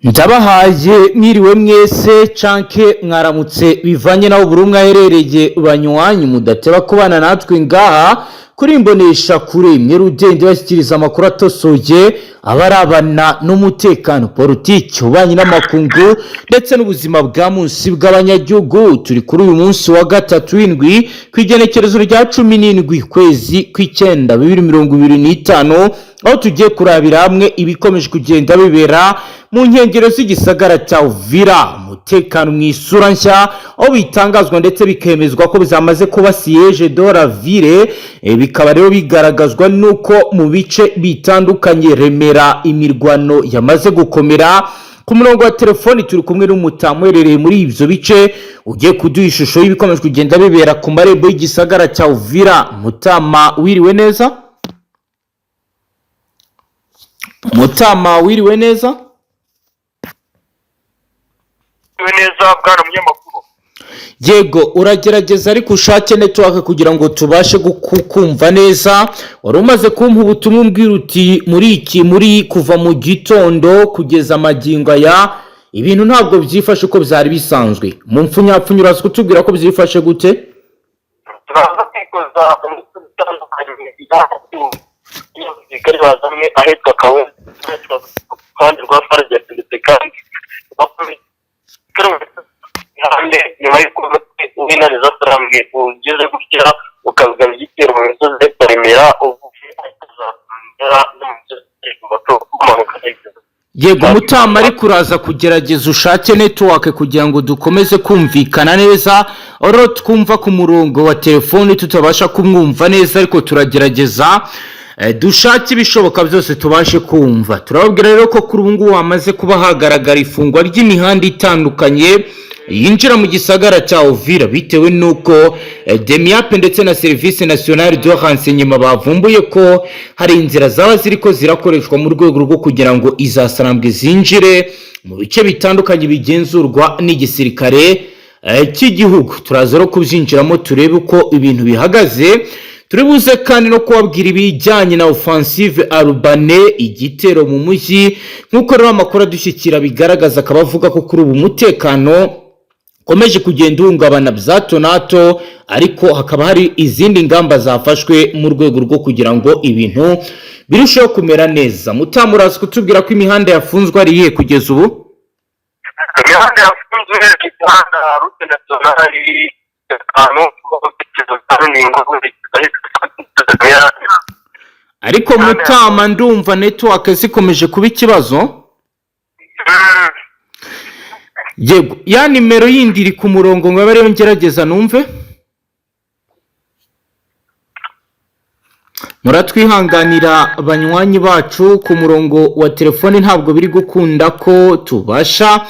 Ndabahaye mwiriwe mwese canke mwaramutse bivanye naho buri umwe aherereye banywanyi mudateba kubana natwe ngaha kuri imbonesha kure imwe rudende bashyikiriza amakuru atosoye abarabana n'umutekano politiki ubanyi n'amakungu ndetse n'ubuzima bwa munsi bw'abanyagihugu. Turi kuri uyu munsi wa gatatu w'indwi kwigenekerezo rya 17 kwezi kw'icenda 2025 aho tugiye kurabira hamwe ibikomeje kugenda bibera mu nkengero z'igisagara cya Uvira. Umutekano mw'isura nshya aho bitangazwa ndetse bikemezwa ko bizamaze kuba siege de la ville, bikaba rero bigaragazwa nuko mu bice bitandukanye Remera imirwano yamaze gukomera. Ku murongo wa telefoni turi kumwe n'umutamu uherereye muri ivyo bice ugiye kuduha ishusho y'ibikomeje kugenda bibera ku marembo y'igisagara cya Uvira. Mutama wiriwe neza? Mutama wiriwe neza? Neza bwana munyamakuru. Yego, uragerageza ariko ushake network kugira ngo tubashe kukumva neza. Wari umaze kumpa ubutumwa umbwira uti muri kuva mu gitondo kugeza magingo aya ibintu ntabwo byifashe uko byari bisanzwe. Mu mpfunyapfunya uraza kutubwira ko byifashe gute? Turaza kwikoza kari bazamwe ahitwa kawe kandi rwa farge ndetse kandi nyuma y'uko winaniza turambwiye ugeze gushyira ukazana igitero mu misozi Remera Yego Mutama, ariko uraza kugerageza ushake network kugira ngo dukomeze kumvikana neza. Oro twumva ku murongo wa telefoni tutabasha kumwumva neza, ariko turagerageza dushake ibishoboka byose tubashe kumva. Turababwira rero ko kuri ubu ngubu wamaze kuba hagaragara ifungwa ry'imihanda itandukanye yinjira mu gisagara cya Uvira bitewe nuko DEMIAP ndetse na Service Nationale de Renseignement bavumbuye ko hari inzira zaba ziriko zirakoreshwa mu rwego rwo kugira ngo izasarambwe zinjire mu bice bitandukanye bigenzurwa n'igisirikare cy'igihugu. Turaza rero kubyinjiramo turebe uko ibintu bihagaze. Turibuze kandi no kubabwira ibijyanye na offensive urbane igitero mu mujyi nk'uko rero amakuru adushyikira bigaragaza, akabavuga ko kuri ubu umutekano komeje kugenda uhungabana byato nato, ariko hakaba hari izindi ngamba zafashwe mu rwego rwo kugira ngo ibintu birusheho kumera neza. Mutamu, uraza kutubwira ko imihanda yafunzwe ari iyihe kugeza ubu? imihanda yafunzwe imihanda route nationale ariko Mutama ndumva network zikomeje kuba ikibazo. Yego, ya nimero yindi iri ku murongo ngo bare yongerageza numve. Muratwihanganira banywanyi bacu, ku murongo wa telefoni ntabwo biri gukunda ko tubasha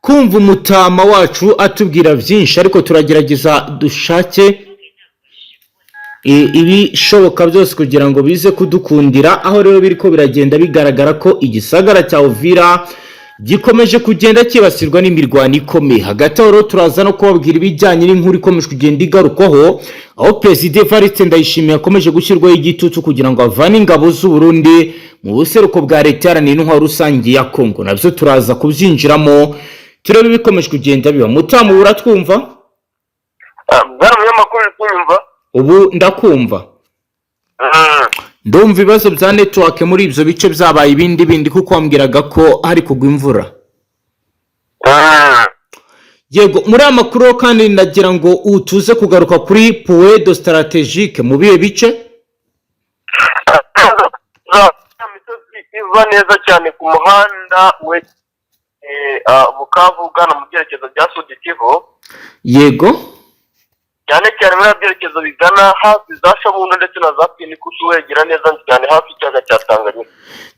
kumva Umutama wacu atubwira byinshi, ariko turagerageza dushake ibishoboka byose kugira ngo bize kudukundira. Aho rero biriko biragenda bigaragara ko igisagara cya Uvira gikomeje kugenda kibasirwa n'imirwano ikomeye. Hagati aho rero turaza no kubabwira ibijyanye n'inkuru ikomeje kugenda igarukwaho, aho President Evariste Ndayishimiye akomeje gushyirwaho igitutu kugira ngo avane ingabo z'u Burundi mu buseruko bwa leta iharanira intwaro rusange ya Kongo. Nabyo turaza kubyinjiramo turebe bikomeje kugenda biba. Mutamu, uratwumva? bwana munyamakuru twumva Ubu ndakumva. Ndumva ibibazo bya network muri ibyo bice byabaye ibindi kuko wambwiraga ko hari kugwa imvura. Yego, muri amakuru kandi ndagira ngo utuze kugaruka kuri point strategique mu bihe bice. iva neza cyane ku muhanda we Bukavu ugana mu byerekezo bya Sud Kivu. Yego, cyane cyane muri byerekezo bigana hafi za Shabundo ndetse na za Pinikusu wegera neza cyane hafi cyaga cya Tanganyika.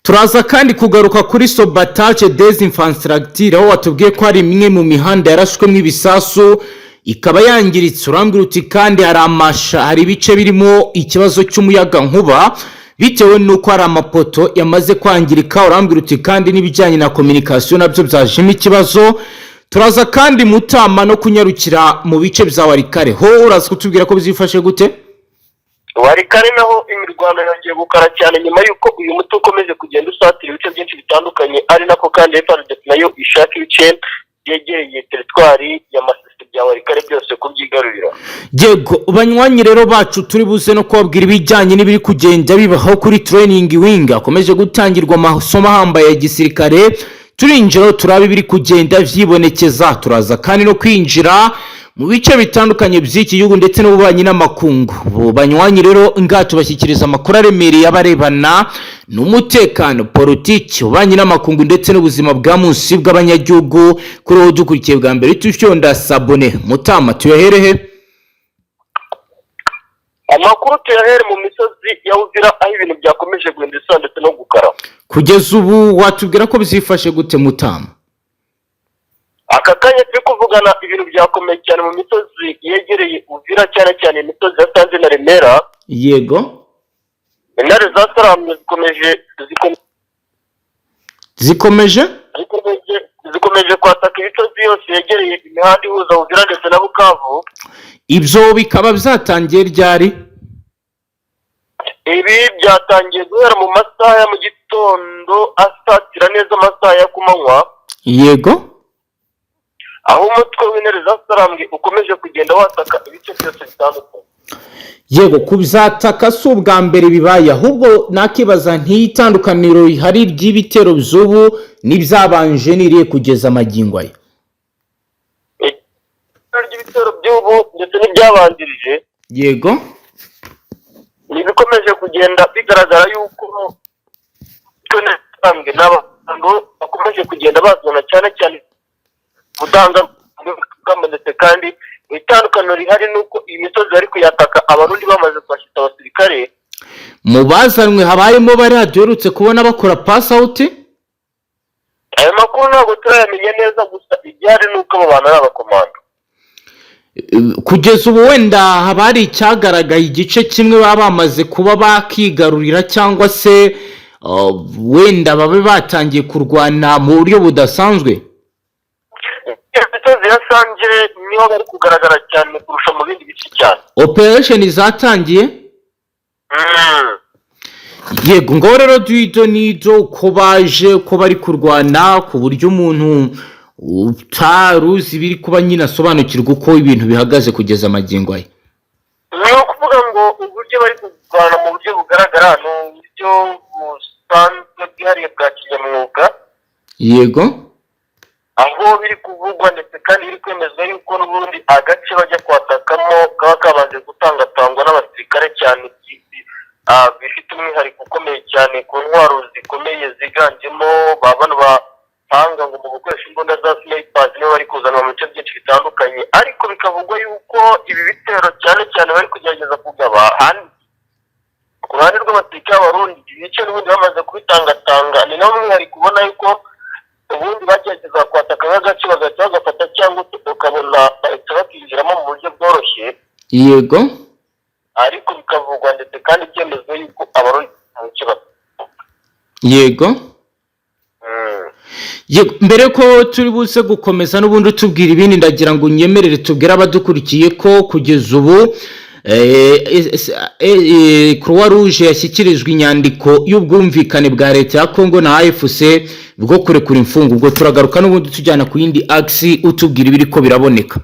turaza kandi kugaruka kuri sabotage des infrastructures aho watubwiye ko hari imwe mu mihanda yarashwemo ibisasu ikaba yangiritse. Urambwira uti kandi hari ibice birimo ikibazo cy'umuyaga nkuba bitewe nuko hari amapoto yamaze kwangirika. Urambwira uti kandi n'ibijyanye na communication nabyo byajemo ikibazo. Turaza kandi Mutama no kunyarukira mu bice bya Warikare. Ho uraza kutubwira ko bizifashe gute? Warikare naho imirwano yongeye gukara cyane nyuma y'uko uyu muti ukomeje kugenda usatira ibice byinshi bitandukanye, ari nako kandi FARDC nayo ishaka ibice byegereye teritwari ya Masisi bya Warikare byose kubyigarurira. Yego banywanyi rero bacu turi buze no kubabwira ibijyanye n'ibiri kugenda bibaho kuri training wing akomeje gutangirwa amasomo ahambaye ya gisirikare. Turinjira turabe ibiri kugenda vyibonekeza, turaza kandi no kwinjira mu bice bitandukanye by'iki gihugu ndetse n'ububanyi n'amakungu. Banywanyi rero ngato bashyikiriza amakuru aremereye abarebana n'umutekano, politiki, ububanyi n'amakungu ndetse n'ubuzima bwa munsi bw'abanyagihugu. Kuri uwo dukurikiye bwa mbere tufyonda sabone Mutama tuyaherehe. Amakuru tuyahere mu misozi ya Uvira aho ibintu byakomeje guhindura ndetse no gukara. Kugeza ubu watubwira ko bizifashe gute Mutama? Aka kanya turi kuvugana ibintu byakomeye cyane mu misozi yegereye Uvira, cyane cyane imisozi ya Sanze na Remera. Yego. Intare zasaramye zikomeje kwataka imisozi yose yegereye imihanda ihuza Uvira ndetse na Bukavu. Ibyo bikaba byatangiye ryari? Ibi byatangiye guhera mu masaha ya mu gitondo asatira neza amasaha ya kumanywa. Yego. Aho umutwe w'intare zasaramwe ukomeje kugenda wataka ibice byose bitandukanye. Yego, kubizataka si ubwa mbere bibaye, ahubwo nakibaza ntitandukaniro rihari ry'ibitero by'ubu n'ibyabanje niriye kugeza amagingo aya. Ibitero by'ubu ndetse n'ibyabanjirije. Yego. Bikomeje kugenda bigaragara yuko twene n'abantu bakomeje kugenda bazana cyane gutanga ndetse kandi itandukaniro rihari nuko iyi misozi ari kuyataka abarundi bamaze kwashita abasirikare. Mu bazanwe habayemo bari hadurutse kubona bakora pass out. Ayo makuru ntabwo turayamenye neza, gusa ibyari nuko abo bantu ari abakomando. Kugeza ubu wenda habari cyagaragaye igice kimwe baba bamaze kuba bakigarurira cyangwa se wenda babe batangiye kurwana mu buryo budasanzwe. Imisozi ya Sange niho bari kugaragara cyane kurusha mu bindi bice cyane. Operation zatangiye. Yego, ngo rero duido nido ko baje ko bari kurwana ku buryo umuntu utaruzi biri kuba nyina asobanukirwa uko ibintu bihagaze kugeza amagingo aya. Ni ukuvuga ngo uburyo bari kurwana mu buryo bugaragara no buryo busanzwe bwihariye bwa kinyamwuga. Yego. Aho biri kuvugwa ndetse kandi biri kwemezwa yuko n'ubundi agace bajya kwatakamo kaba kabanje gutangatangwa n'abasirikare cyane bifite umwihariko ukomeye cyane ku ntwaro zikomeye ziganjemo bano bahanga ngo mu gukoresha imbunda za snipers nibo bari kuzanwa mu bice byinshi bitandukanye, ariko bikavugwa yuko ibi bitero cyane bari kugerageza kugaba ku ruhande rw'abasirikare b'abarundi ibice n'ubundi bamaze kubitangatanga. Ni naho umwihariko ubona yuko ubundi bagerageza kwataka nk'agace bagahita bagafata cyangwa ukabona bahita bakinjiramo mu buryo bworoshye. Yego. Ariko bikavugwa ndetse kandi byemezwa yuko abarundi mu kibazo. Yego. Yego, mbere ko turi buze gukomeza n'ubundi tubwira ibindi ndagira ngo unyemerere tubwire abadukurikiye ko kugeza ubu Croix Rouge yashyikirijwe inyandiko y'ubwumvikane bwa leta ya Kongo na AFC bwo kurekura imfungo. Ubwo turagaruka n'ubundi tujyana ku yindi axe utubwira ibiri ko biraboneka.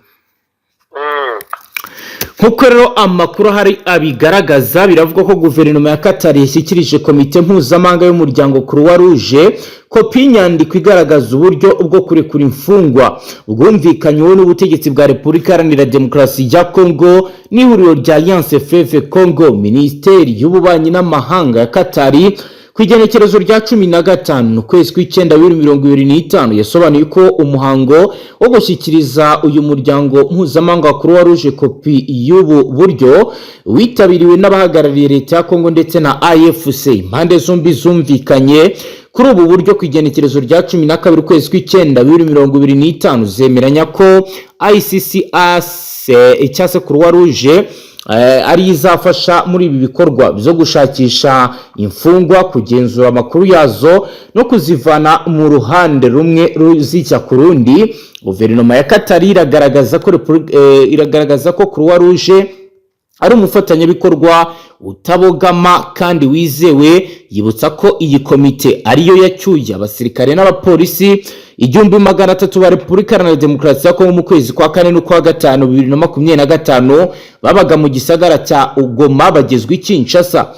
Nkuko rero amakuru hari abigaragaza, biravugwa ko guverinoma ya Qatar yashyikirije komite mpuzamahanga y'umuryango Croix Rouge kopi y'inyandiko igaragaza uburyo bwo kurekura imfungwa bwumvikanyweho n'ubutegetsi bwa Repubulika Iharanira Demokarasi ya Kongo n'ihuriro rya Alliance Fleuve Congo. Minisiteri y'ububanyi n'amahanga ya Qatar ku igenekerezo rya 15 ukwezi kw'icyenda 2025 yasobanuye ko umuhango wo gushyikiriza uyu muryango mpuzamahanga wa Croix Rouge kopi y'ubu buryo witabiriwe n'abahagarariye leta ya Kongo ndetse na AFC. Impande zombi zumvikanye kuri ubu buryo ku igenekerezo rya 12 ukwezi kw'icyenda 2025 zemeranya ko ICCS icyase Croix Rouge ari izafasha muri ibi bikorwa byo gushakisha imfungwa, kugenzura amakuru yazo no kuzivana mu ruhande rumwe ruzijya ku rundi. Guverinoma ya Qatar iragaragaza ko Croix Rouge ari umufatanyabikorwa utabogama kandi wizewe. Yibutsa ko iyi komite ariyo yacyuye abasirikare n'abapolisi 1300 ba Repubulika Iharanira Demokarasi ya Kongo mu kwezi kwa kane n'ukwa gatanu 2025 babaga mu gisagara cya Goma bagezwe i Kinshasa.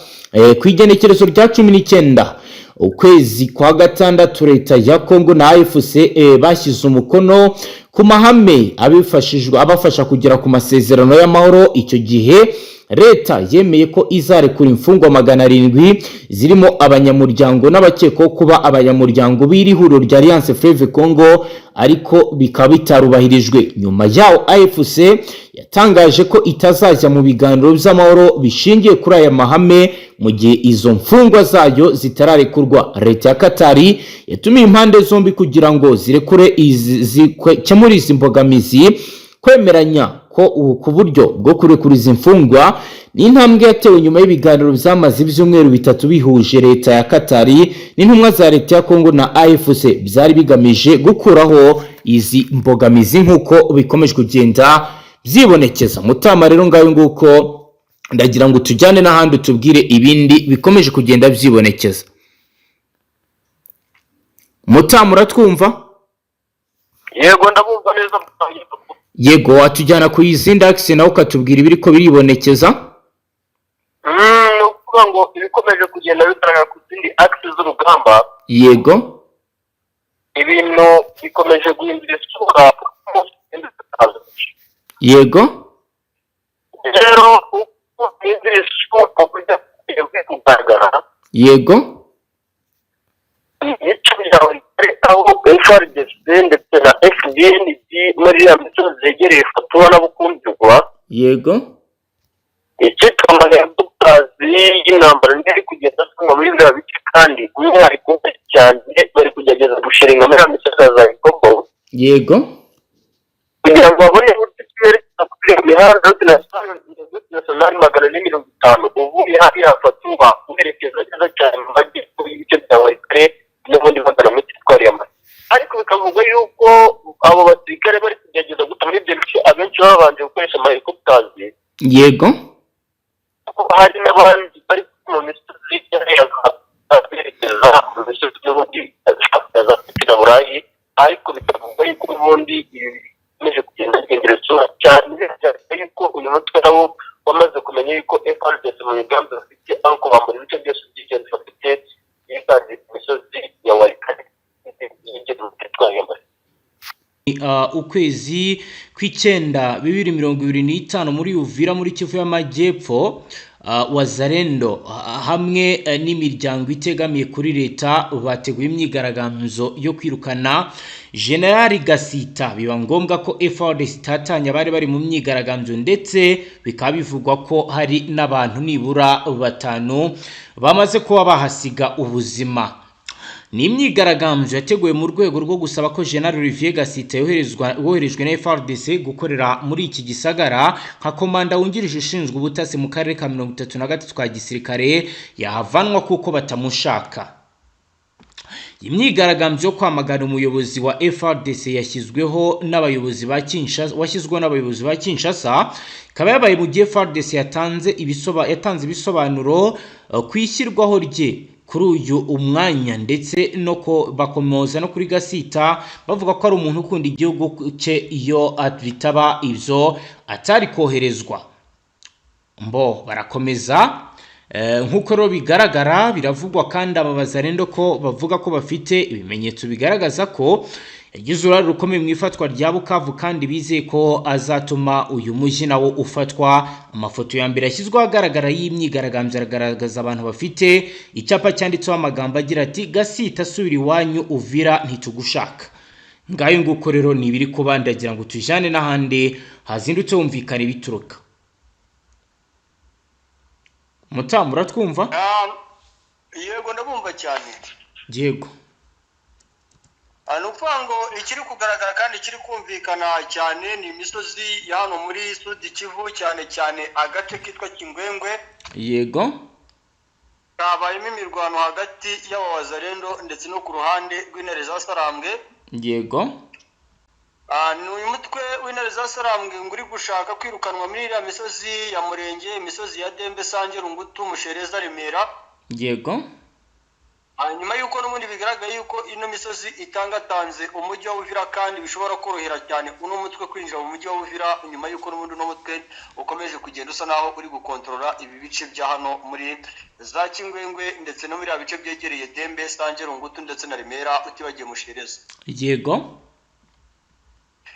Ku igenekerezo rya 19 ukwezi kwa gatandatu leta ya Kongo na AFC bashyize umukono ku mahame abafasha kugera ku masezerano y'amahoro. Icyo gihe leta yemeye ko izarekura imfungwa 700 zirimo abanyamuryango n'abakekwaho kuba abanyamuryango b'iri huriro rya Alliance Fleuve Congo, ariko bikaba bitarubahirijwe. Nyuma yaho AFC yatangaje ko itazajya mu biganiro by'amahoro bishingiye kuri aya mahame mu gihe izo mfungwa zayo zitararekurwa. Leta ya Katari yatumiye impande zombi kugira ngo zirekure zikemure izi mbogamizi. Kwemeranya ko ku buryo bwo kurekura izi mfungwa ni intambwe yatewe nyuma y'ibiganiro byamaze ibyumweru 3 bihuje leta ya Katari n'intumwa za leta ya Kongo na AFC byari bigamije gukuraho izi mbogamizi nk'uko bikomeje kugenda byibonekeza. Mutama rero ngayo nguko ndagira ngo tujyane n'ahandi tubwire ibindi bikomeje kugenda byibonekeza. Mutama uratwumva? Yego ndabumva neza. Yego watujyana ku izindax nawe ukatubwira ibiri ko biribonekeza. Ukuvuga ngo ibikomeje kugenda bitarana ku zindi axes z'urugamba. Yego Ibintu bikomeje guhindura isura. Yego Rero uko guhindura isura kujya kugaragara. Yego aho FARDC ndetse na FDN muri ya misozi zegereye Fatuma na Bukumbyugwa. Yego Icyitwa amaherezazi y'intambara ndetse kugeza kumva muri bya bice, kandi umwihariko cyane bari kugerageza gushiringa muri ya misozi za Gikobo. Yego Kugira ngo babone uburyo bwerekeza kuri iyo mihanda nationale 450 uvuye hariya Fatuma uherekeza neza cyane mu majyepfo y'ibice bya Walikare n'ubundi bagana muri Twari y'Amasi. Ariko bikavuga yuko abo basirikare bari kugerageza guta muri ibyo bice abenshi babanje gukoresha amahelikoptazi. Yego Hari n'abandi bari mu misozi berekeza mu misozi y'ubundi za Burayi, ariko bikavuga yuko ubundi bikomeje kugenda bigendera isura cyane yuko uyu mutwe nawo wamaze kumenya yuko FARDC mu migambi bafite aho kubambura ibice byose by'ingenzi bafite yiganze ku misozi ya Walikare. Ukwezi kw'icyenda 2025 muri Uvira muri Kivu y'Amajyepfo, Wazalendo hamwe n'imiryango itegamiye kuri leta bateguye imyigaragambyo yo kwirukana General Gasita. Biba ngombwa ko FARDC tatanya bari mu myigaragambyo, ndetse bikaba bivugwa ko hari n'abantu nibura 5 bamaze kuba bahasiga ubuzima. Ni imyigaragambyo yateguwe mu rwego rwo gusaba ko General Olivier Gasita woherejwe na FARDC gukorera muri iki gisagara nka komanda wungirije ushinzwe ubutasi mu karere ka 33 ka gisirikare yahavanwa kuko batamushaka. Imyigaragambyo yo kwamagana umuyobozi wa FARDC yashyizweho n'abayobozi ba Kinshasa, ikaba yabaye mu gihe FARDC yatanze ibisobanuro kwishyirwaho rye kuri uyu umwanya, ndetse no ko bakomoza no kuri Gasita bavuga ko ari umuntu ukunda igihugu cye iyo bitaba ibyo atari koherezwa. Barakomeza nk'uko rero bigaragara, biravugwa kandi Wazalendo ko bavuga ko bafite ibimenyetso bigaragaza ko yagize uruhare rukomeye mu ifatwa rya Bukavu, kandi bizeye ko azatuma uyu mujyi nawo ufatwa. Amafoto ya mbere yashyizweho agaragara y'imyigaragambyo aragaragaza abantu bafite icyapa cyanditseho amagambo agira ati Gasita subira iwanyu Uvira ntitugushaka. Ngayo nguko rero ni ibiri kubandagira ngo tujane n'ahandi hazindutse humvikana bituruka. Mutamu uratwumva? Yego ndabumva cyane. Yego Anufango ikiri kugaragara kandi ikiri kumvikana cyane ni imisozi ya hano muri Sud Kivu, cyane agace kitwa Kingwengwe. Yego kabayemo imirwano hagati y'Abawazalendo ndetse no ku ruhande rw'intare za Sarambwe. Yego ni uyu mutwe w'intare za Sarambwe ngo uri gushaka kwirukanwa muri iriya misozi ya Murenge, imisozi ya Dembe, Sange, Rungutu, Mushereza, Remera. yego Nyuma y'uko n'ubundi bigaragaye yuko ino misozi itangatanze umujyi wa Uvira kandi bishobora korohera cyane uno mutwe kwinjira mu mujyi wa Uvira, nyuma y'uko n'ubundi uno mutwe ukomeje kugenda usa naho uri gukontorora ibi bice bya hano muri za Kingwengwe ndetse no muri ya bice byegereye Dembe, Sange, Rungutu ndetse na Remera utibagiye Mushereza. yego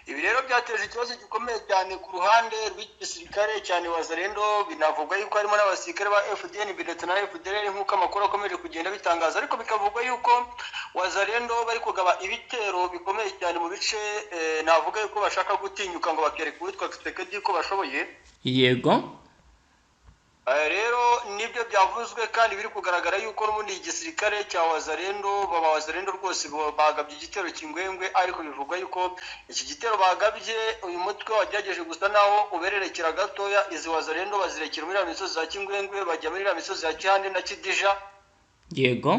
Ibi rero byateje ikibazo gikomeye cyane ku ruhande rw'igisirikare cyane Wazalendo, binavugwa yuko harimo n'abasirikare ba FDN ndetse na FDLR nk'uko amakuru akomeje kugenda bitangaza, ariko bikavugwa yuko Wazalendo bari kugaba ibitero bikomeye cyane mu bice navuga yuko bashaka gutinyuka ngo bakereke uwitwa Kisekedi ko bashoboye. yego Rero nibyo byavuzwe kandi biri kugaragara yuko n'ubundi igisirikare cya Wazalendo rwose bagabye igitero Kingwengwe, ariko bivugwa yuko iki gitero bagabye uyu mutwe wagerageje gusa naho ubererekera gatoya, izi Wazalendo bazirekera muri misozi za Kingwengwe bajya muri misozi ya Kihande na Kidija. yego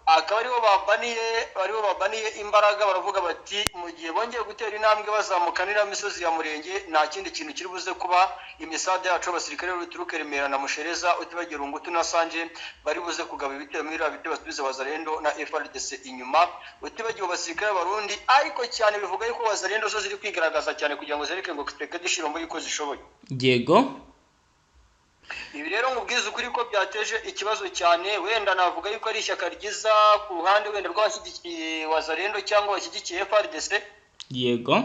akaba aribo babaniye imbaraga, baravuga bati mu gihe bongeye gutera intambwe bazamuka n'iriya misozi ya Murenge nta kindi kintu kiri buze kuba imisade yacu abasirikare b'uturuke Remera na Mushereza utibagiye Rungutu na Sange bari buze kugaba ibitero muri iriya bice basubize Wazalendo na FARDC inyuma, utibagiye abasirikare b'Abarundi, ariko cyane bivuga yuko Wazalendo zo ziri kwigaragaza cyane kugira ngo zereke ngo Kisekedi shirombo yuko zishoboye. yego Ibi rero mubwiza ukuri ko byateje ikibazo cyane, wenda navuga yuko ari ishyaka ryiza ku ruhande wenda rw'abashyigikiye Wazalendo cyangwa bashyigikiye FARDC. yego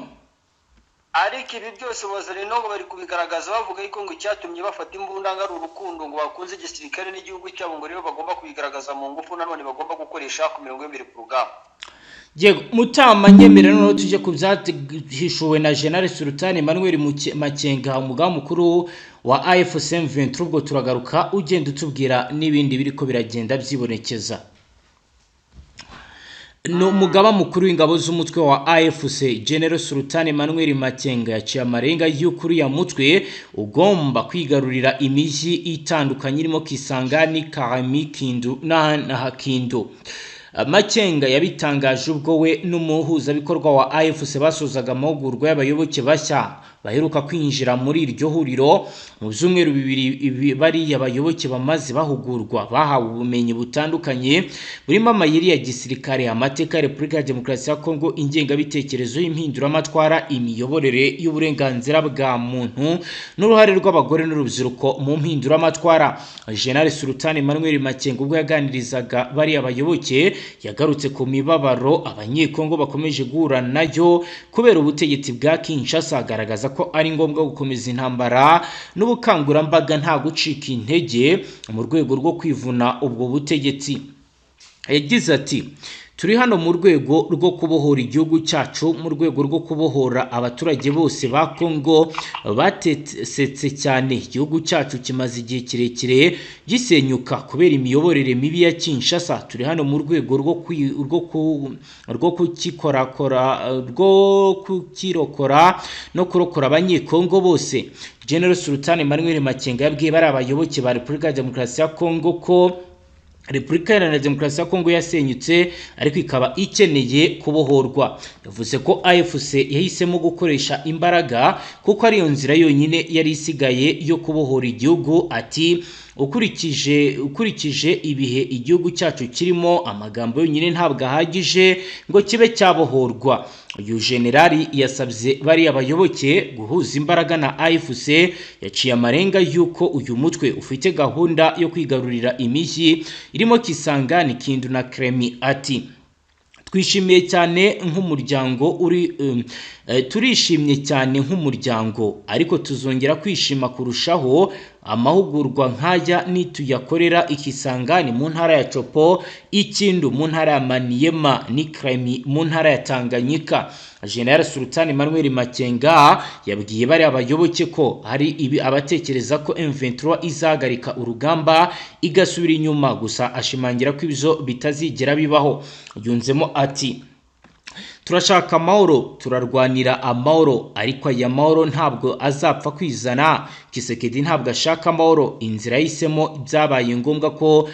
Ariko ibi byose Wazalendo ngo bari kubigaragaza bavuga yuko ngo icyatumye bafata imbunda ngari urukundo ngo bakunze igisirikare n'igihugu cyabo, ngo rero bagomba kubigaragaza mu ngufu nanone bagomba gukoresha ku mirongo y'imbere ku rugamba. yego Mutama nyemera noneho tujye ku byahishuwe na General Sultan Emmanuel Makenga, umugaba mukuru wa AFC M23. Ubwo turagaruka ugenda utubwira n'ibindi biriko biragenda byibonekeza. No mugaba mukuru w'ingabo z'umutwe wa AFC General Sultan Emmanuel Makenga yaciye amarenga y'ukuri ya mutwe ugomba kwigarurira imijyi itandukanye irimo Kisangani, Karami, Kindu na Hakindo. Makenga yabitangaje ubwo we n'umuhuzabikorwa wa AFC basozaga amahugurwa y'abayoboke bashya baheruka kwinjira muri iryo huriro. Mu byumweru bibiri bari abayoboke bamaze bahugurwa bahawe ubumenyi butandukanye burimo amayeri ya gisirikare, amateka ya Repubulika ya Demokarasi ya Kongo, ingengabitekerezo y'impinduramatwara, imiyoborere y'uburenganzira bwa muntu n'uruhare rw'abagore n'urubyiruko mu mpinduramatwara. General Sultan Emmanuel Makenga ubwo yaganirizaga bari abayoboke yagarutse ku mibabaro abanyekongo bakomeje guhura nayo kubera ubutegetsi bwa Kinshasa, agaragaza ko ari ngombwa gukomeza intambara n'ubukangurambaga nta gucika intege mu rwego rwo kwivuna ubwo butegetsi. Yagize ati turi hano mu rwego rwo kubohora igihugu cyacu, mu rwego rwo kubohora abaturage bose ba Kongo batesetse cyane. Igihugu cyacu kimaze igihe kirekire gisenyuka kubera imiyoborere mibi ya Kinshasa. Turi hano mu rwego rwo kukirokora no kurokora abanyekongo bose. General Sultan Emmanuel Makenga yabwiye bari abayoboke ba Repubulika ya Demokarasi ya Kongo ko Repubulika ya Demokarasi ya Kongo yasenyutse ariko ikaba ikeneye kubohorwa. Yavuze ko AFC yahisemo gukoresha imbaraga kuko ari yo nzira yonyine yari isigaye yo kubohora igihugu. Ati ukurikije ibihe igihugu cyacu kirimo, amagambo yonyine ntabwo ahagije ngo kibe cyabohorwa. Uyu generali yasabye bari abayoboke guhuza imbaraga na AFC. Yaciye amarenga yuko uyu mutwe ufite gahunda yo kwigarurira imijyi irimo Kisangani, Kindu na Kremi. Ati twishimiye cyane nk'umuryango turishimye cyane nk'umuryango, ariko tuzongera kwishima kurushaho amahugurwa nk'aya nituyakorera Ikisangani mu ntara ya Chopo, Ikindu mu ntara ya Maniema n'Kremi mu ntara ya Tanganyika. General Sultan Emmanuel Makenga yabwiye bari abayoboke ko hari abatekereza ko M23 izahagarika urugamba igasubira inyuma, gusa ashimangira ko ibyo bitazigera bibaho. Yunzemo ati turashaka amahoro, turarwanira amahoro, ariko aya mahoro ntabwo azapfa kwizana. Kisekedi ntabwo ashaka amahoro, inzira yahisemo byabaye ngombwa ko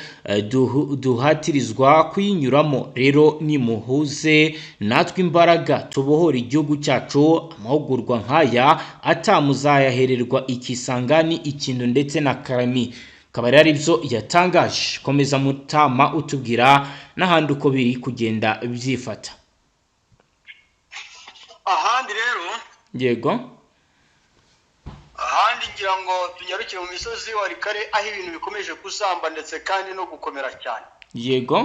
duhatirizwa kuyinyuramo. Rero nimuhuze natwe imbaraga tubohora igihugu cyacu. Amahugurwa nk'aya atamuzayahererwa Ikisangani, Ikindu ndetse na Karami. Akaba ari byo yatangaje. Komeza Mutama utubwira n'ahandi uko biri kugenda byifata. Ahandi rero Yego, ahandi ngira ngo tunyarukire mu misozi wa Rikare aho ibintu bikomeje kuzamba ndetse kandi no gukomera cyane. yego,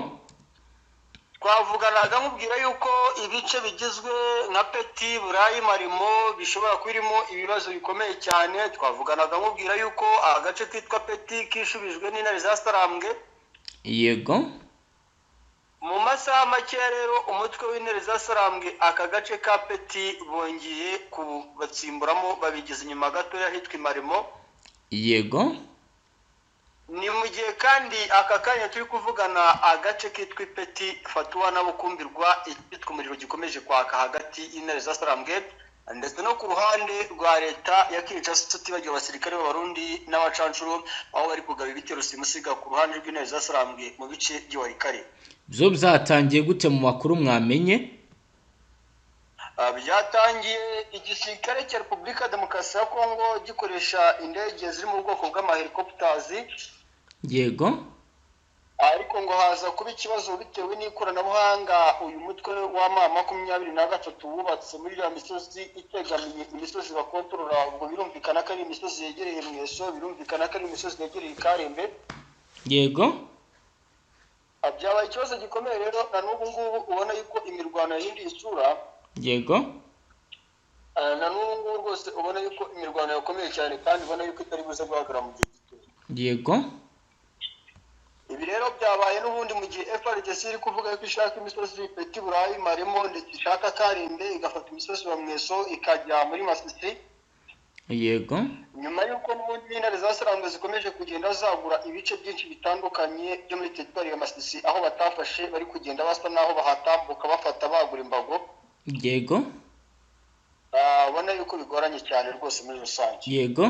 Twavuganaga nkubwira yuko ibice bigizwe nka Peti, Burayi, Marimo bishobora kwirimo ibibazo bikomeye cyane. Twavuganaga nkubwira yuko agace kitwa Peti kishubijwe n'intare za Sarambwe. yego, Mu masaha make rero umutwe w'intare za Sarambwe aka gace ka Peti bongeye kubatsimburamo babigeze inyuma gato yahitwa Marimo. yego, Ni mu gihe kandi aka kanya turi kuvugana agace kitwa Peti Fatuwa na Bukumbirwa itwitwa umuriro gikomeje kwaka hagati y'intare za Sarambwe ndetse no ku ruhande rwa leta ya Kinshasa tutibagiwe abasirikare b'Abarundi n'abacancuro aho bari kugaba ibitero simusiga ku ruhande rw'intare za Sarambwe mu bice by'Iwarikare. byo byatangiye gute mu makuru mwamenye? Byatangiye igisirikare cya Repubulika ya Demokarasi ya Kongo gikoresha indege ziri mu bwoko bw'amahelicopters. Yego, Ariko ngo haza kuba ikibazo bitewe n'ikoranabuhanga uyu mutwe wa M23 wubatse muri ya misozi itegamiye imisozi bakontorora. Ubwo birumvikana ko ari imisozi yegereye Mweso, birumvikana ko ari imisozi yegereye Karembe. yego, Byabaye ikibazo gikomeye rero na n'ubu ngubu ubona yuko imirwano yindi isura. yego, Na n'ubu ngubu rwose ubona yuko imirwano yakomeye cyane kandi ubona yuko itari buze guhagarara mu gihe gito. yego, Ibi rero byabaye n'ubundi mu gihe FARDC iri kuvuga ko ishaka imisozi Peti, Burayi, Marimo ndetse ishaka Karembe igafata imisozi ya Mweso ikajya muri Masisi. yego, Nyuma y'uko n'ubundi intare za Sarambwe zikomeje kugenda zagura ibice byinshi bitandukanye byo muri teritwari ya Masisi aho batafashe bari kugenda basa naho bahatambuka bafata bagura imbago. yego, Ubona yuko bigoranye cyane rwose muri rusange. yego.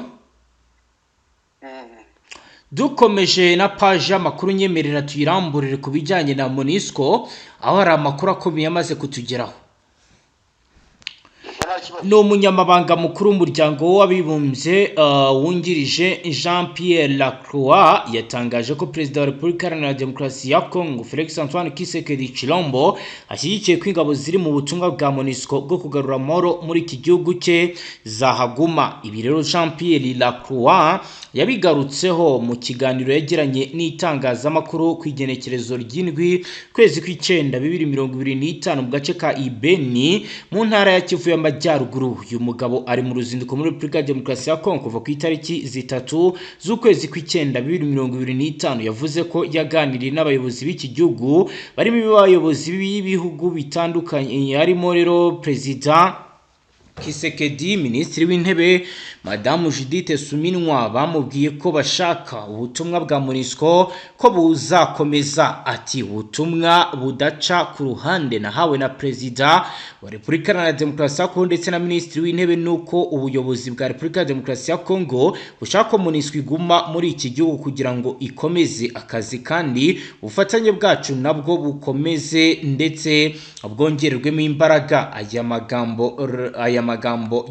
Dukomeje na paji y'amakuru nyemerera tuyiramburire ku bijyanye na MONUSCO, aho hari amakuru akomeye amaze kutugeraho. Ni umunyamabanga mukuru w'umuryango w'abibumbye wungirije Jean Pierre Lacroix yatangaje ko Perezida wa Repubulika Iharanira Demokarasi ya Kongo Felix Antoine Tshisekedi Tshilombo ashyigikiye ko ingabo ziri mu butumwa bwa MONUSCO bwo kugarura amahoro muri iki gihugu cye zahaguma. Ibi rero Jean Pierre Lacroix yabigarutseho mu kiganiro yagiranye n'itangazamakuru ku igenekerezo ry'indwi kwezi kw'Icyenda 2025 mu gace ka Ibeni mu ntara ya Kivu y'Amajyaruguru. Uyu mugabo ari mu ruzinduko muri Repubulika ya Demokarasi ya Kongo kuva ku itariki 3 z'ukwezi kw'Icyenda 2025. Yavuze ko yaganiriye n'abayobozi b'iki gihugu barimo abayobozi b'ibihugu bitandukanye harimo rero Perezida Kisekedi, Minisitiri w'Intebe Madamu Judith Suminwa bamubwiye ko bashaka ubutumwa bwa MONUSCO ko buzakomeza. Ati ubutumwa budaca ku ruhande nahawe na Perezida wa Repubulika Iharanira Demokarasi ya Kongo ndetse na Minisitiri w'Intebe nuko ubuyobozi bwa Repubulika ya Demokarasi ya Kongo bushaka ko MONUSCO iguma muri iki gihugu kugira ngo ikomeze akazi kandi ubufatanye bwacu nabwo bukomeze ndetse bwongererwemo imbaraga. Aya magambo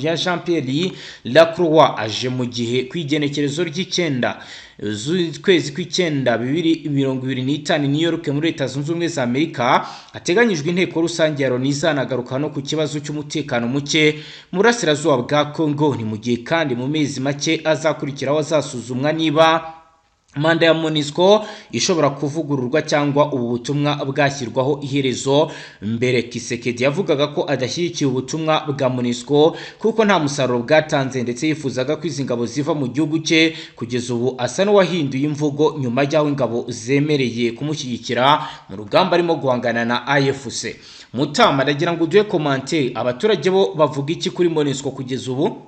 ya Jean Pierre Lacroix aje mu gihe kwigenekerezo ry'Icyenda z'ukwezi kw'Icyenda 2025 New York muri Leta Zunze Ubumwe za Amerika hateganyijwe inteko rusange ya Loni izanagaruka no ku kibazo cy'umutekano muke mu burasirazuba bwa Kongo. Ni mu gihe kandi mu mezi make azakurikiraho azasuzumwa niba manda ya MONUSCO ishobora kuvugururwa cyangwa ubu butumwa bwashyirwaho iherezo. Mbere Kisekedi yavugaga ko adashyigikiye ubutumwa bwa MONUSCO kuko nta musaruro bwatanze ndetse yifuzaga ko izi ngabo ziva mu gihugu cye. Kugeza ubu asa n'uwahinduye imvugo nyuma y'aho ingabo zemereye kumushyigikira mu rugamba arimo guhangana na AFC. Mutama ndagira ngo uduhe komante, abaturage bo bavuga iki kuri MONUSCO kugeza ubu?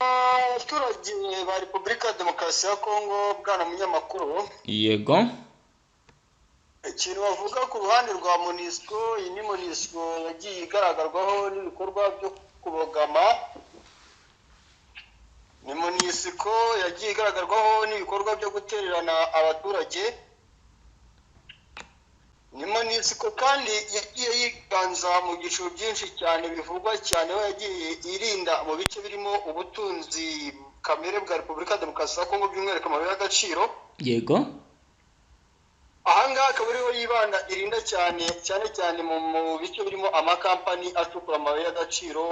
Abaturage ba Repubulika ya Demokarasi ya Kongo bwana munyamakuru, Yego, ikintu bavuga ku ruhande rwa MONUSCO, iyi ni MONUSCO yagiye igaragarwaho n'ibikorwa byo kubogama, ni MONUSCO yagiye igaragarwaho n'ibikorwa byo gutererana abaturage, ni MONUSCO kandi yagiye yiganza mu byiciro byinshi cyane bivugwa cyane, aho yagiye irinda mu bice birimo ubutunzi kamere bwa Repubulika Demokarasi ya Kongo, by'umwihariko amabuye y'agaciro. Yego. Ahangaha akaba ariho yibanda irinda cyane mu bice birimo amakampani acukura amabuye y'agaciro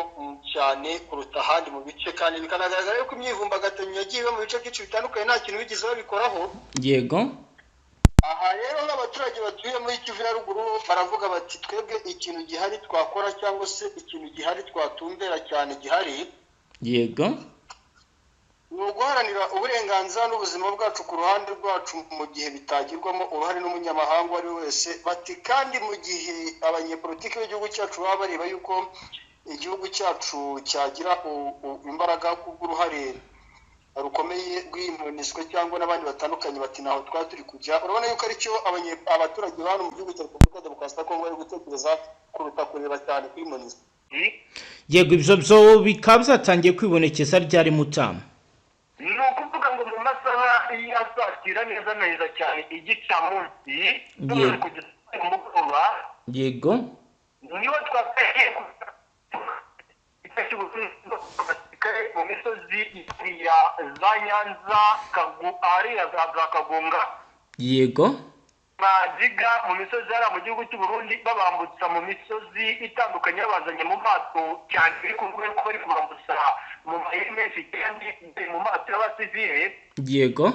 cyane kuruta ahandi mu bice, kandi bikanagaragara yuko imyivumbagatanyo yagiye iba mu bice byinshi bitandukanye nta kintu bigeze babikoraho. Yego. Aha rero nk'abaturage batuye muri Kivu ya ruguru baravuga bati twebwe ikintu gihari twakora cyangwa se ikintu gihari twatumbera cyane gihari. Yego. Ni uguharanira uburenganzira n'ubuzima bwacu ku ruhande rwacu mu gihe bitagirwamo uruhare n'umunyamahanga uwo ari we wese. Bati kandi mu gihe abanyepolitiki b'igihugu cyacu baba bareba yuko igihugu cyacu cyagira imbaraga kubw'uruhare rukomeye rw'impuniswe cyangwa n'abandi batandukanye, bati naho twaba turi kujya. Urabona yuko ari cyo abaturage bano mu gihugu cya Repubulika Demokarasi ya Kongo bari gutekereza kuruta kureba cyane kuri MONUSCO. Yego, ibyo byo bikaba byatangiye kwibonekeza ryari Mutama? Ni ukuvuga ngo mu masaha y'asatira neza cyane igicamunsi kugeza ku mugoroba. Yego. Niho twateye mu misozi ya za Nyanza ariya za Kagunga. Yego. Maziga mu misozi yari mu gihugu cy'u Burundi, babambutsa mu misozi itandukanye babazanye mu mato cyane, biri ku rwego ko bari kubambutsa mu mayeri menshi kandi mu mato y'abasivile. Yego.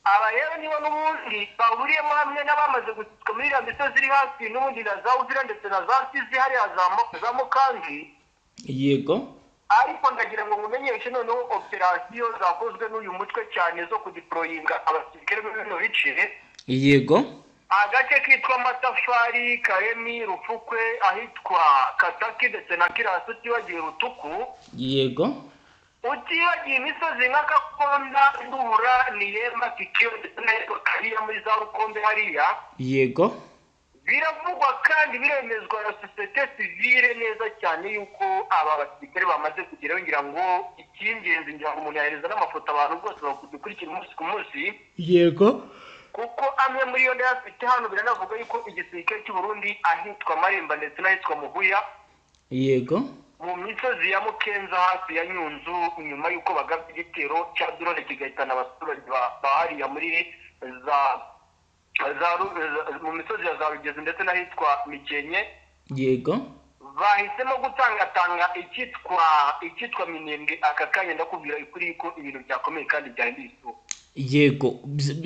Aba rero nibo n'ubundi bahuriyemo hamwe n'abamaze gutsika muri iriya misozi iri hafi n'ubundi na za Uvira ndetse na za Fizi hariya za Mukangi. Yego. Ariko ndagira ngo mumenyeshe noneho operasiyo zakozwe n'uyu mutwe cyane zo kudiployinga abasirikare b'ibino bice. Yego. Agace kitwa Matafari, Karemi, Rufukwe, ahitwa Kataki ndetse na Kirasi, utibagiye Rutuku. Yego. Utibagiye imisozi nka Kakonda, Ndura, Niyema, Kikiyo ndetse na Kariya muri za Rukombe hariya. Yego. Biravugwa kandi biremezwa na sosiyete sivile neza cyane yuko aba basirikare bamaze kugeraho. Ngira ngo icy'ingenzi ngira ngo umuntu yahereza n'amafoto abantu bose bakurikira umunsi ku munsi. Yego. Kuko amwe muri yo ndayafite hano, biranavuga yuko igisirikare cy'u Burundi ahitwa Maremba ndetse n'ahitwa Mubuya. Yego. Mu misozi ya Mukenza hafi ya Nyunzu, nyuma yuko bagabye igitero cya drone kigahitana abaturage bahariya muri mu misozi ya za Rugezi ndetse n'ahitwa Mikenye. Yego. Bahisemo gutangatanga icyitwa Minembwe. Aka kanya ndakubwira ukuri ko ibintu byakomeye kandi byahinduye isura. Yego,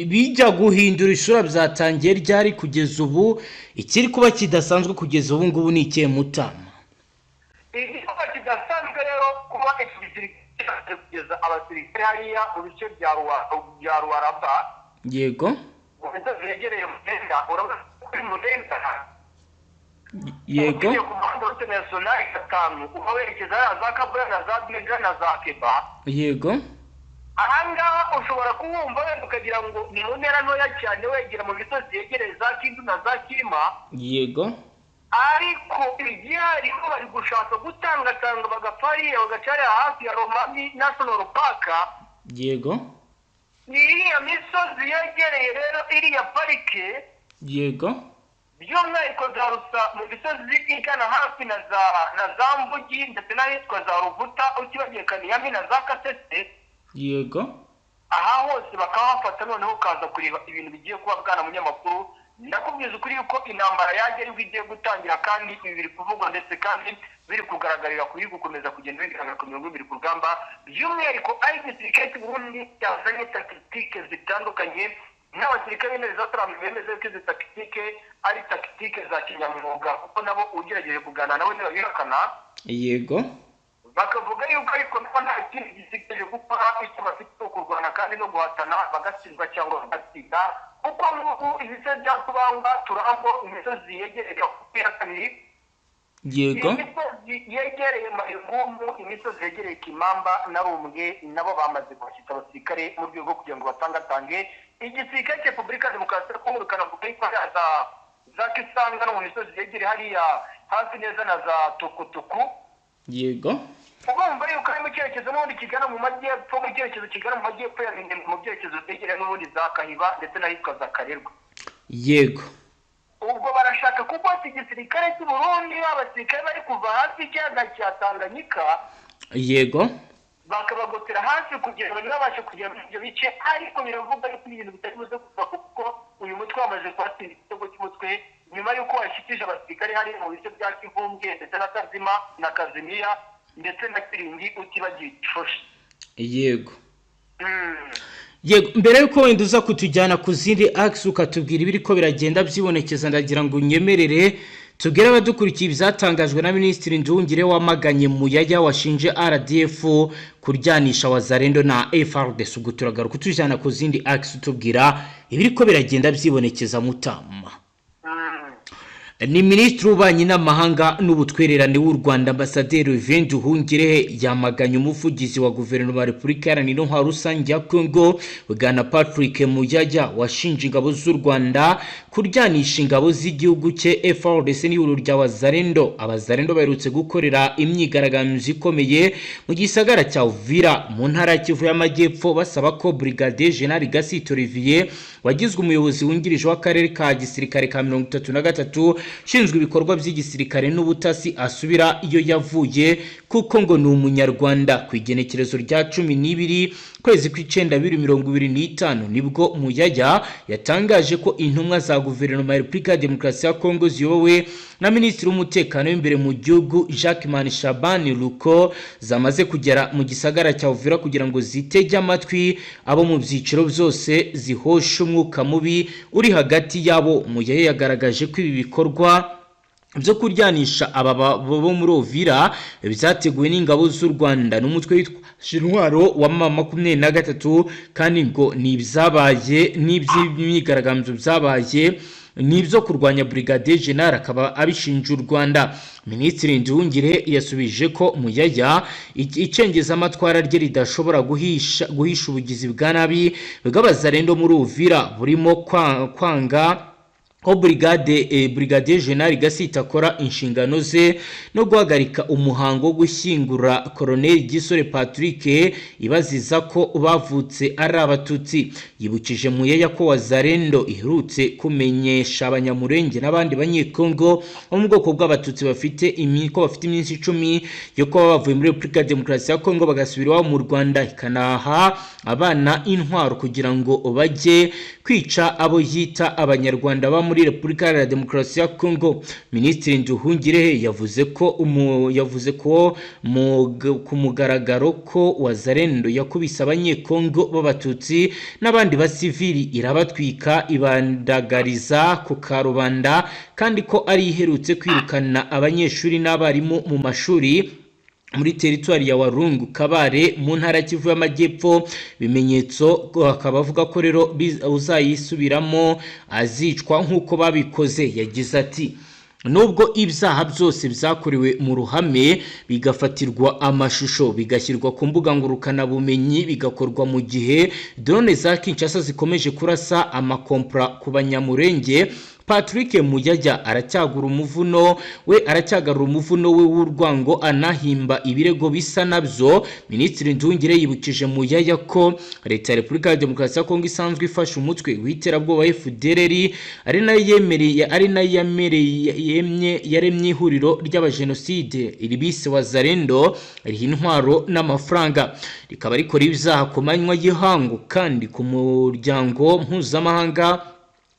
bijya guhindura isura byatangiye ryari kugeza ubu? Ikiri kuba kidasanzwe kugeza ubu ngubu ni ikihe Mutama? Igikorwa kidasanzwe rero kuba iki gisirikare kugeza abasirikare hariya mu bice bya Ruaraba. Yego. Umusozi yegereye Munenda, urabona kuri Munenda. Yego. Ku muhanda w'International 5 uba werekeza za Kabura na za Bega na za Keba. Yego. Ahangaha ushobora kuwumva wenda ukagira ngo ni mu ntera ntoya cyane wegera mu misozi yegereye za Kindu na za Kirima. Yego. Ariko igihari ko bari gushaka gutangatanga bagapfariye bagacarira hafi ya Romami National Park. Yego. Ni iriya misozi yegereye rero iriya parike. Yego. By'umwihariko za Rusa mu misozi igana hafi na za Mbugi ndetse n'ahitwa za Ruvuta, utibagiye Kaniyami na za Kasese. Yego. Aha hose bakahafata noneho ukaza kureba ibintu bigiye kuba bwana munyamakuru. Ndakubwiza ukuri yuko intambara yagera igiye gutangira, kandi ibi biri kuvugwa ndetse kandi biri kugaragarira kuri gukomeza kugenda bigaragara ku mirongo ibiri ku rugamba. By'umwihariko ari igisirikare cy'u Burundi cyazanye takitike zitandukanye, n'abasirikare b'intare za Trump bemeze ko izi takitike ari takitike za kinyamwuga, kuko nabo ugerageje kuganira nawe ntibabihakana. Yego. Bakavuga yuko ariko nta kindi gisigaje gukora, icyo bafite kurwana kandi no guhatana bagatsindwa cyangwa bagatsinda. Kuko n'ubu ibice bya Kubanga, Turambo, imisozi yegereye Kakuku ya kabiri. Yego. Imisozi yegereye Mayungumu, imisozi yegereye Kimamba na Rumbwe, nabo bamaze guhashyitsa abasirikare mu rwego rwo kugira ngo batangatange. Igisirikare cya Repubulika Demokarasi ya Kongo kanavuga yuko za Kisanga no mu misozi yegereye hariya hafi neza na za Tukutuku. Yego. Ubumva yuko ari mu cyerekezo n'ubundi kigana mu majyepfo, mu cyerekezo kigana mu majyepfo ya Minembwe, mu byerekezo byegereye n'ubundi za Kahiba ndetse n'ahitwa za Karerwa. Yego. Ubwo barashaka kugota igisirikare cy'u Burundi, abasirikare bari kuva hafi y'ikiyaga cya Tanganyika. Yego. Bakabagotera hasi kugira ngo babashe kugera mu ibyo bice, ariko biravuga yuko ibintu bitari buze kuva kuko uyu mutwe wamaze kwatsinda igitego cy'umutwe nyuma y'uko washyikije abasirikare hari mu bice bya Kivumbwe ndetse na Kazima na Kazimiya ndetse na Kiringi utibagiye Gifoshe. Yego. Yego, mbere yuko wenda uza kutujyana ku zindi axe ukatubwira ibiri ko biragenda byibonekeza, ndagira ngo unyemerere tubwire abadukurikiye ibyatangajwe na Minisitiri Nduhungire wamaganye Muyaya washinje RDF kuryanisha Wazalendo na FARDC. Ubwo turagaruka tujyana ku zindi axe tubwira ibiri ko biragenda byibonekeza Mutama. Ni Minisitiri w'Ububanyi n'Amahanga n'Ubutwererane w'u Rwanda Ambasaderi Nduhungire yamaganye umuvugizi wa Guverinoma ya Repubulika Iharanira Intwaro Rusange ya Congo Bwana Patrick Muyaya washinje ingabo z'u Rwanda kuryanisha ingabo z'igihugu cye FARDC n'ihuriro rya Wazalendo. Abazalendo baherutse gukorera imyigaragambyo ikomeye mu gisagara cya Uvira mu ntara ya Kivu y'Amajyepfo basaba ko Brigadier General Gasito Olivier wagizwe umuyobozi wungirije w'akarere ka gisirikare ka 33 shinzwe ibikorwa by'igisirikare n'ubutasi asubira iyo yavuye kuko ngo ni umunyarwanda. Ku igenekerezo rya 12 kwezi kw'icenda 2025 nibwo Muyaya yatangaje ko intumwa za Guverinoma ya Repubulika ya Demokarasi ya Kongo ziyobowe na Minisitiri w'Umutekano w'imbere mu gihugu Jacques Shabani Luko zamaze kugera mu gisagara cya Uvira kugira ngo zitege amatwi abo mu byiciro byose zihosha umwuka mubi uri hagati yabo. Muyaya yagaragaje ko ibi bikorwa byo kuryanisha aba bo muri Uvira byateguwe n'ingabo z'u Rwanda n'umutwe witwa Intwaro wa M23 kandi ngo ni ibyabaye n'iby'imyigaragambyo byabaye nibyo kurwanya Brigadier General akaba abishinja u Rwanda. Minisitiri Nduhungire yasubije ko Muyaya icengeza amatwara rye ridashobora guhisha ubugizi bwa nabi bw'Abazalendo muri Uvira burimo kwanga Brigadier General Gasito akora inshingano ze no guhagarika umuhango wo gushyingura Colonel Gisore Patrick ibaziza ko bavutse ari Abatutsi. Yibukije Muyaya ko Wazalendo iherutse kumenyesha Abanyamurenge n'abandi banyekongo bo mu bwoko bw'Abatutsi bafite iminsi 10 yo kuba bavuye muri Repubulika ya Demokarasi ya Kongo bagasubira iwabo mu Rwanda, ikanaha abana intwaro kugira ngo bajye kwica abo yita Abanyarwanda ba muri Repubulika ya Demokarasi ya Kongo. Minisitiri Nduhungire yavuze ko ku mugaragaro ko Wazalendo yakubise abanyekongo b'Abatutsi n'abandi basivili irabatwika ibandagariza ku karubanda kandi ko ari iherutse kwirukana abanyeshuri n'abarimu mu mashuri muri teritwari ya Warungu Kabare mu ntara Kivu y'Amajyepfo. Bimenyetso akaba avuga ko rero uzayisubiramo azicwa nk'uko babikoze. Yagize ati nubwo ibyaha byose byakorewe mu ruhame bigafatirwa amashusho bigashyirwa ku mbuga ngurukana bumenyi bigakorwa mu gihe drone za Kinshasa zikomeje kurasa amakompra ku Banyamurenge, Patrick Muyaya aracyagura umuvuno we w'urwango anahimba ibirego bisa nabyo. Minisitiri Nduhungire yibukije Muyaya ko leta ya Repubulika ya Demokarasi ya Kongo isanzwe ifasha umutwe w'iterabwoba FDLR ari nayo yaremye ihuriro ry'abajenoside iribise Wazalendo riha intwaro n'amafaranga rikaba rikora ibyaha ku manywa y'ihangu kandi ku muryango mpuzamahanga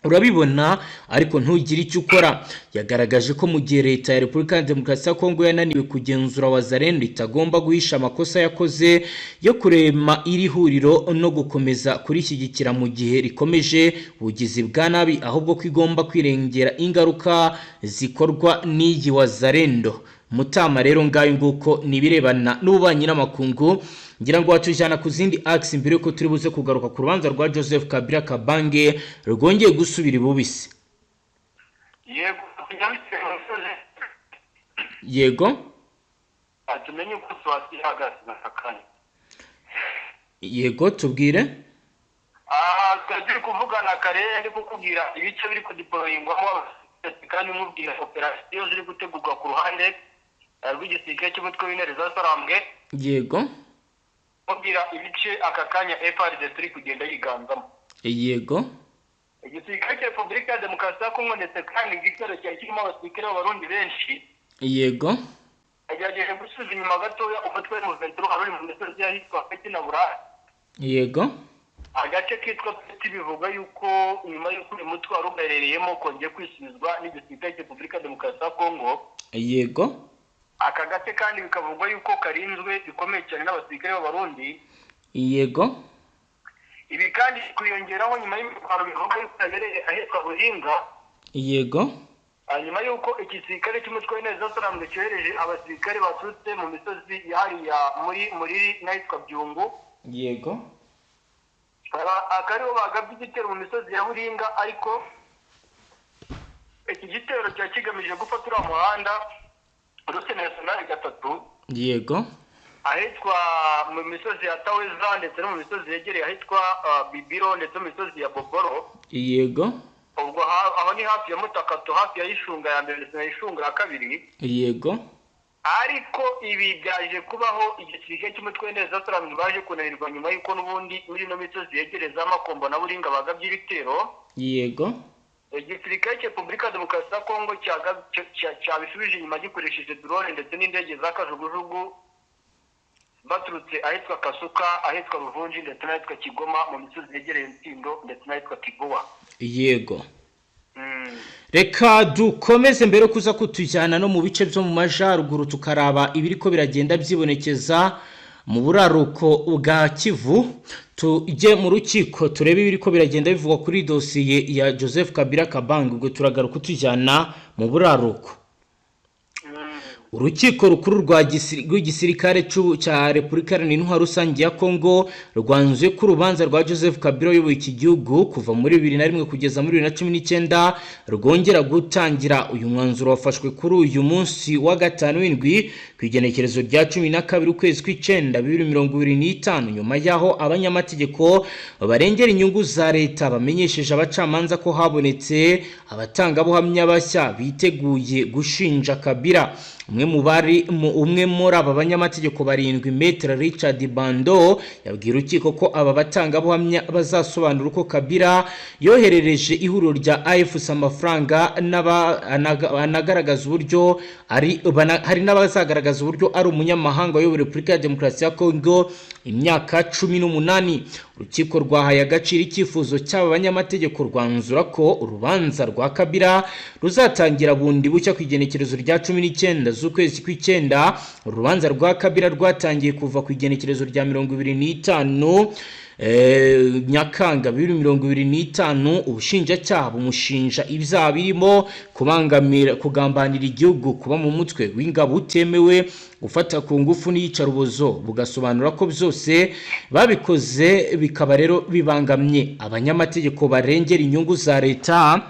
urabibona ariko ntugire icyo ukora. Yagaragaje ko mu gihe leta ya Repubulika ya Demokarasi ya Kongo yananiwe kugenzura Wazalendo itagomba guhisha amakosa yakoze yo kurema iri huriro no gukomeza kurishyigikira mu gihe rikomeje ubugizi bwa nabi, ahubwo ko igomba kwirengera ingaruka zikorwa n'iyi Wazalendo. Mutama rero ngayo nguko nibirebana n'ububanyi n'amakungu, ngira ngo watujyana ku zindi axe mbere ko turi buze kugaruka ku rubanza rwa Joseph Kabila Kabange rwongeye gusubira ibubisi. Yego atumenye ko twasi hagati nakakanya. Yego tubwire. Twagiye kuvugana kare ndi kukubwira ibice biri ku deployingwamo kandi mubwira operasiyo ziri gutegurwa ku ruhande rw'igisirikare cy'umutwe w'intare za Sarambwe. Yego. Mubwira ibice aka kanya FARDC iri kugenda yiganzamo. Yego. Igisirikare cya Repubulika ya Demokarasi ya Kongo ndetse kandi igitero cyari kirimo abasirikare b'Abarundi benshi. Yego. Agerageje gusubiza inyuma gatoya umutwe w'umuventura ari mu misozi y'ahitwa Peti na Burara. Yego. Agace kitwa Peti bivuga yuko nyuma y'uko uyu mutwe wari uberereyemo kongeye kwisubizwa n'igisirikare cya Repubulika ya Demokarasi ya Kongo. Yego. Aka gace kandi bikavugwa yuko karinzwe bikomeye cyane n'abasirikare b'Abarundi. Yego. Ibi kandi kwiyongeraho nyuma y'imibano bivuga yuko yabereye ahitwa Buhinga. Yego. Nyuma y'uko igisirikare cy'umutwe w'intare za Sarambwe cyohereje abasirikare baturutse mu misozi yahariya muri n'ahitwa Byungu. Yego. Akariho bagabye igitero mu misozi ya Buringa, ariko iki gitero cya kigamije gufata uriya muhanda Route Nationale 3. Yego. Ahitwa mu misozi ya Taweza ndetse no mu misozi yegereye ahitwa Bibiro ndetse mu misozi ya Boboro. Yego. Ubwo aho ni hafi ya Mutakato, hafi ya Ishunga ya mbere ndetse na Ishunga ya kabiri. Yego. Ariko ibi byaje kubaho igisirikare cy'umutwe neza Sarambwe baje kunanirwa nyuma y'uko n'ubundi muri no misozi yegereza amakombo na Buringa bagabye ibitero. Yego. Igisirikare cya Repubulika ya Demokarasi ya Kongo cyabisubije inyuma gikoresheje drone ndetse n'indege za kajugujugu baturutse ahitwa Kasuka, ahitwa Ruvunji ndetse n'ahitwa Kigoma mu misozi yegereye Ntindo ndetse n'ahitwa Kibuwa. Yego. Reka dukomeze mbere kuza kutujyana no mu bice byo mu majaruguru tukaraba ibiriko biragenda byibonekeza mu buraruko bwa Kivu. Tujye mu rukiko turebe ibiriko biragenda bivugwa kuri dosiye ya Joseph Kabila Kabange, ubwo turagaruka tujyana mu buraruko. Urukiko rukuru rw'igisirikare cya Repubulika Iharanira Rusange ya Kongo rwanzuye ko urubanza rwa Joseph Kabila uyoboye iki gihugu kuva muri 2001 kugeza muri 2019 rwongera gutangira. Uyu mwanzuro wafashwe kuri uyu munsi wa gatanu w'indwi ku igenekerezo rya 12 ukwezi kw'icenda 2025, nyuma yaho abanyamategeko barengera inyungu za leta bamenyesheje abacamanza ko habonetse abatangabuhamya bashya biteguye gushinja Kabila. Umwe muri aba banyamategeko barindwi, Maître Richard Bando, yabwiye urukiko ko aba batangabuhamya bazasobanura uko Kabila yoherereje ihuriro rya AFC amafaranga anagaragaza uburyo hari n'abazagaragaza uburyo ari umunyamahanga wayoboye Repubulika ya Demokarasi ya Kongo imyaka 18. Urukiko rwahaye agaciro icyifuzo cy'aba banyamategeko rwanzura ko urubanza rwa Kabila ruzatangira bundi bucya ku igenekerezo rya 19 z'ukwezi kw'icenda. Urubanza rwa Kabila rwatangiye kuva ku igenekerezo rya 2025 Nyakanga 2025. Ubushinjacyaha bumushinja ibyaha birimo kugambanira igihugu, kuba mu mutwe w'ingabo utemewe, gufata ku ngufu n'iyicarubozo. Bugasobanura ko byose babikoze bikaba rero bibangamye abanyamategeko barengera inyungu za leta.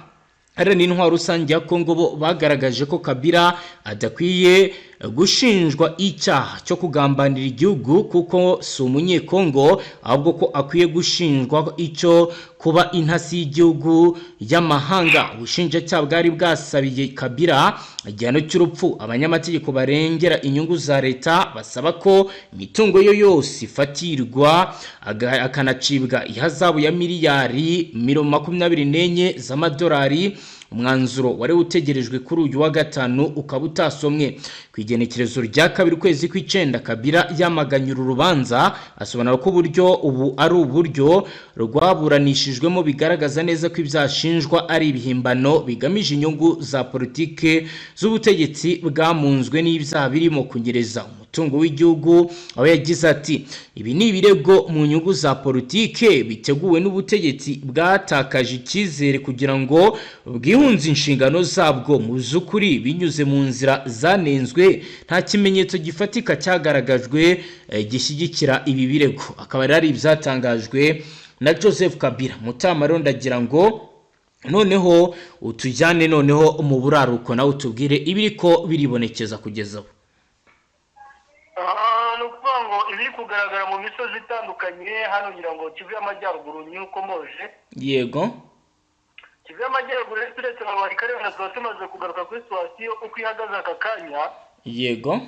Iharanira Rusange ya Kongo bo bagaragaje ko Kabila adakwiye gushinjwa icyaha cyo kugambanira igihugu kuko si umunyekongo, ahubwo ko akwiye gushinjwa icyo kuba intasi y'igihugu y'amahanga. Ubushinjacyaha bwari bwasabiye Kabila igihano cy'urupfu. Abanyamategeko barengera inyungu za leta basaba ko imitungo yo yose ifatirwa akanacibwa ihazabu ya miliyari 24 z'amadolari. Umwanzuro wari utegerejwe kuri uyu wa gatanu ukaba utasomwe. Ku igenekerezo rya 2 ukwezi kw'icenda, Kabila yamaganye urubanza asobanura ko uburyo ubu ari uburyo rwaburanishijwemo bigaragaza neza ko ibyashinjwa ari ibihimbano bigamije inyungu za politike z'ubutegetsi bwamunzwe n'ibyaha birimo kunyereza umutungo w'igihugu. Aho yagize ati, ibi ni ibirego mu nyungu za politike biteguwe n'ubutegetsi bwatakaje icyizere kugira ngo bwihunze inshingano zabwo mu z'ukuri binyuze mu nzira zanenzwe. Nta kimenyetso gifatika cyagaragajwe gishyigikira ibi birego. Akaba ari ibyatangajwe na Joseph Kabila. Mutamaro ndagira ngo noneho utujyane noneho mu buraruko nawe utubwire ibiriko biribonekeza kugeza ubu. Nukuvuga ngo ibiri kugaragara mu misozi itandukanye hano ngira ngo Kivu y'Amajyaruguru nyuko moje. Yego. Kivu y'Amajyaruguru turetse na Warikare na tuba tumaze kugaruka kuri situwasiyo uko ihagaze aka kanya. Yego.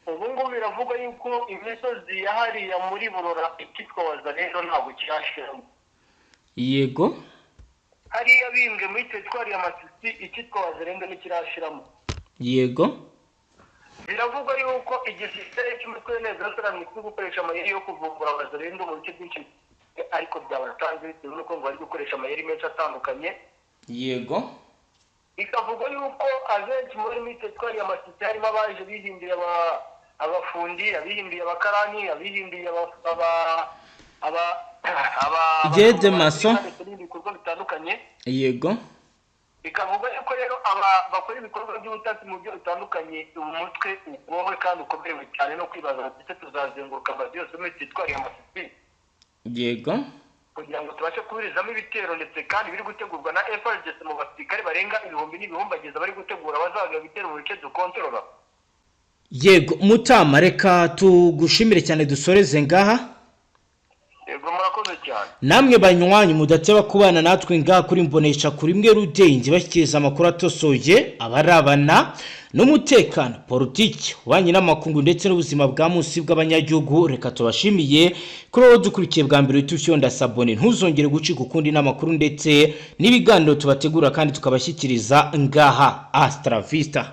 Ubu ngubu biravugwa yuko imisozi yahariya muri Burora ikitwa Wazalendo ntabwo kirashiramo. Yego. Hariya bimbwe muri teritwari ya Masisi ikitwa Wazalendo ntikirashiramo. Yego. Biravugwa yuko igisirikare cy'umutwe neza cyo gukoresha amayeri yo kuvumbura Wazalendo mu bice byinshi ariko byabatanze bitewe n'uko ngo bari gukoresha amayeri menshi atandukanye. Yego. Bikavugwa yuko abenshi muri teritwari ya Masisi harimo abaje bihinduye abafundi, abihinduye abakarani, abihinduye Gede maso ibikorwa bitandukanye. Yego. Bikavuga yuko rero bakora ibikorwa by'ubutasi mu byo bitandukanye umutwe wowe kandi ukomerewe cyane no kwibaza ati tuzazenguruka amazi yose muri teritwari ya Masisi. Yego. Kugira ngo tubashe kubirizamo ibitero ndetse kandi biri gutegurwa na FARDC mu basirikare barenga ibihumbi n'ibihumbagiza bari gutegura bazaga ibitero mu bice dukontorora. Yego Mutama, reka tugushimire cyane dusoreze ngaha. Yego murakoze cyane. Namwe banywanyi mudateba kubana natwe ngaha kuri Mbonesha kuri mwe Rudenge bashyikiriza amakuru atosoye abarabana n'umutekano, politiki, ububanyi n'amakungu ndetse n'ubuzima bwa munsi bw'abanyagihugu. Reka tubashimiye kuri wowe dukurikiye bwa mbere tucyonda sabone, ntuzongere gucika ukundi n'amakuru ndetse n'ibiganiro tubategura kandi tukabashyikiriza ngaha. Astra Vista.